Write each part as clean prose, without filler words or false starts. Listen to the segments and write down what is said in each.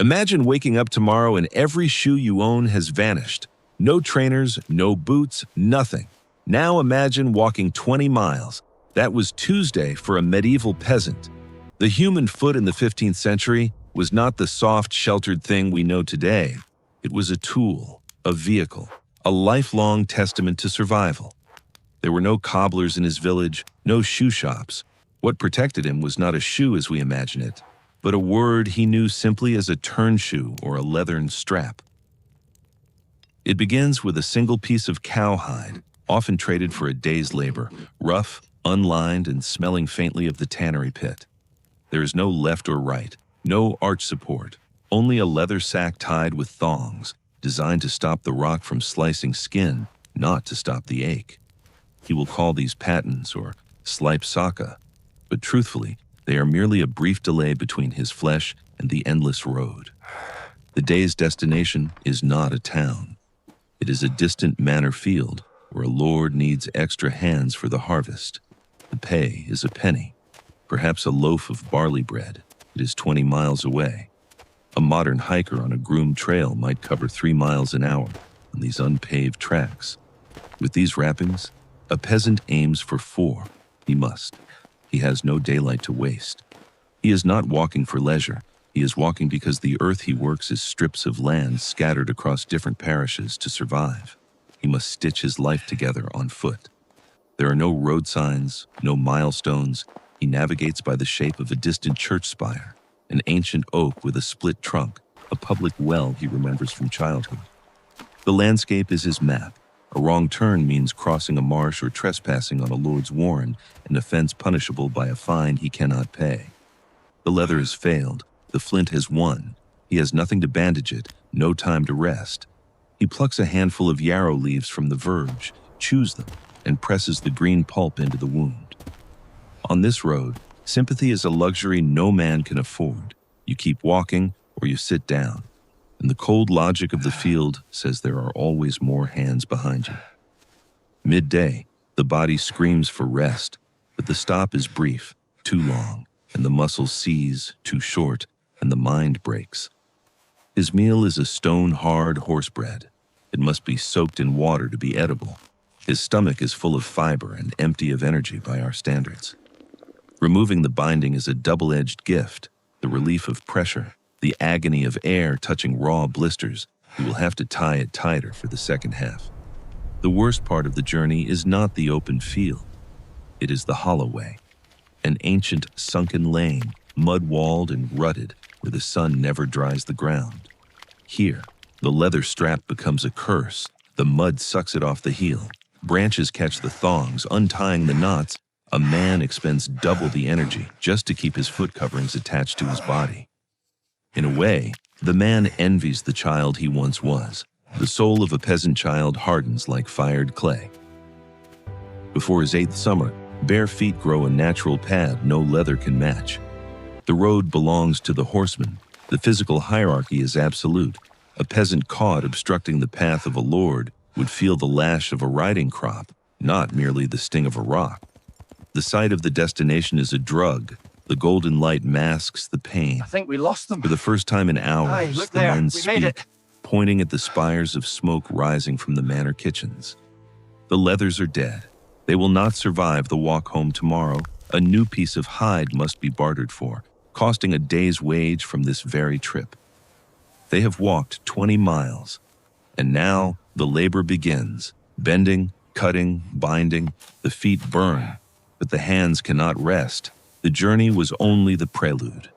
Imagine waking up tomorrow and every shoe you own has vanished. No trainers, no boots, nothing. Now imagine walking 20 miles. That was Tuesday for a medieval peasant. The human foot in the 15th century was not the soft, sheltered thing we know today. It was a tool, a vehicle, a lifelong testament to survival. There were no cobblers in his village, no shoe shops. What protected him was not a shoe as we imagine it, but a word he knew simply as a turn shoe or a leathern strap. It begins with a single piece of cowhide, often traded for a day's labor, rough, unlined, and smelling faintly of the tannery pit. There is no left or right, no arch support, only a leather sack tied with thongs, designed to stop the rock from slicing skin, not to stop the ache. He will call these patents or slipsaka, but truthfully, they are merely a brief delay between his flesh and the endless road. The day's destination is not a town. It is a distant manor field where a lord needs extra hands for the harvest. The pay is a penny, perhaps a loaf of barley bread. It is 20 miles away. A modern hiker on a groomed trail might cover 3 miles an hour on these unpaved tracks. With these wrappings, a peasant aims for 4. He must. He has no daylight to waste. He is not walking for leisure. He is walking because the earth he works is strips of land scattered across different parishes to survive. He must stitch his life together on foot. There are no road signs, no milestones. He navigates by the shape of a distant church spire, an ancient oak with a split trunk, a public well he remembers from childhood. The landscape is his map. A wrong turn means crossing a marsh or trespassing on a lord's warren, an offense punishable by a fine he cannot pay. The leather has failed. The flint has won. He has nothing to bandage it, no time to rest. He plucks a handful of yarrow leaves from the verge, chews them, and presses the green pulp into the wound. On this road, sympathy is a luxury no man can afford. You keep walking or you sit down. And the cold logic of the field says there are always more hands behind you. Midday, the body screams for rest, but the stop is brief, too long, and the muscles seize, too short, and the mind breaks. His meal is a stone-hard horse bread. It must be soaked in water to be edible. His stomach is full of fiber and empty of energy by our standards. Removing the binding is a double-edged gift, the relief of pressure, the agony of air touching raw blisters. You will have to tie it tighter for the second half. The worst part of the journey is not the open field. It is the hollow way, an ancient sunken lane, mud-walled and rutted, where the sun never dries the ground. Here, the leather strap becomes a curse. The mud sucks it off the heel. Branches catch the thongs, untying the knots. A man expends double the energy just to keep his foot coverings attached to his body. In a way, the man envies the child he once was. The soul of a peasant child hardens like fired clay. Before his 8th summer, bare feet grow a natural pad no leather can match. The road belongs to the horseman. The physical hierarchy is absolute. A peasant caught obstructing the path of a lord would feel the lash of a riding crop, not merely the sting of a rock. The sight of the destination is a drug. The golden light masks the pain. I think we lost them. For the first time in hours, Look the there. men We made speak, it. pointing at the spires of smoke rising from the manor kitchens. The leathers are dead. They will not survive the walk home tomorrow. A new piece of hide must be bartered for, costing a day's wage from this very trip. They have walked 20 miles, and now the labor begins. Bending, cutting, binding, the feet burn, but the hands cannot rest. The journey was only the prelude.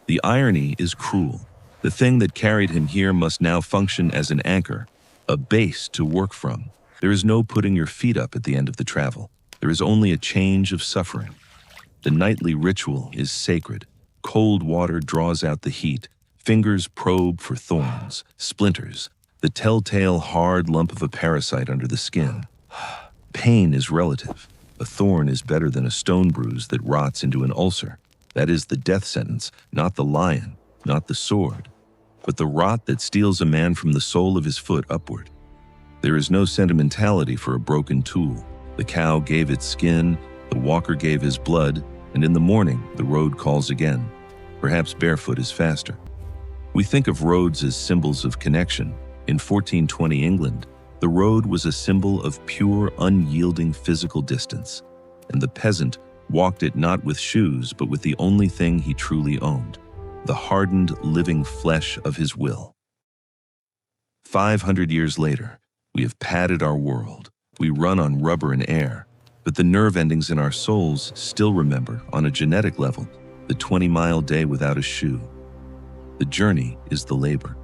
The irony is cruel. The thing that carried him here must now function as an anchor, a base to work from. There is no putting your feet up at the end of the travel. There is only a change of suffering. The nightly ritual is sacred. Cold water draws out the heat. Fingers probe for thorns, splinters, the telltale hard lump of a parasite under the skin. Pain is relative. A thorn is better than a stone bruise that rots into an ulcer. That is the death sentence, not the lion, not the sword, but the rot that steals a man from the sole of his foot upward. There is no sentimentality for a broken tool. The cow gave its skin, the walker gave his blood, and in the morning the road calls again. Perhaps barefoot is faster. We think of roads as symbols of connection. In 1420 England, the road was a symbol of pure, unyielding physical distance, and the peasant walked it not with shoes, but with the only thing he truly owned, the hardened, living flesh of his will. 500 years later, we have padded our world. We run on rubber and air, but the nerve endings in our souls still remember, on a genetic level, the 20-mile day without a shoe. The journey is the labor.